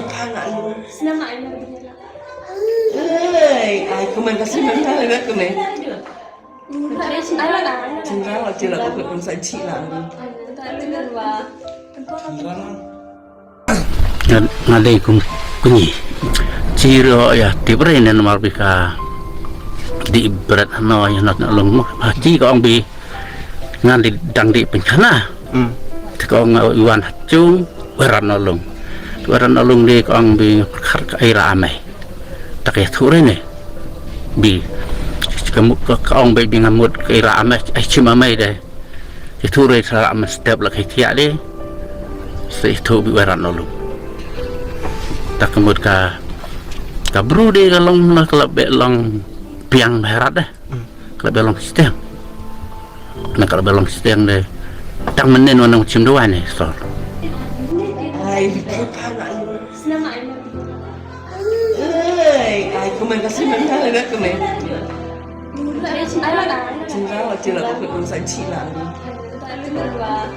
Pangan. Senang nak ayam lagi lah. Ai kuman kasi mentah lagi tu ni. Ayam lah. Cendera aja lah aku pun saji lah. Tak ada bah. Ngalai kunyi ciro ya tibrin dan marbika di berat no yang nak long haji ko ang bi ngali dang di pencana ko ang iwan hacung berat nolong di ko ang bi khar kai ramai tak ya thure ne bi kamu ko ang bi ngamut kai ramai ai cuma mai deh thure sa am step la kai tia de se tu bi berat nolong tak kemud ka bru de kalong na kalab long piang herat dah kalab long steng na kalab long steng de tang menen wana cim doa ni so Ai pangan. Senang nak ayam lagi. Ai kuman kasi mentah lagi tu ni. Ayam lah. Cendera aja lah aku pun saji lah. Tak ada bah.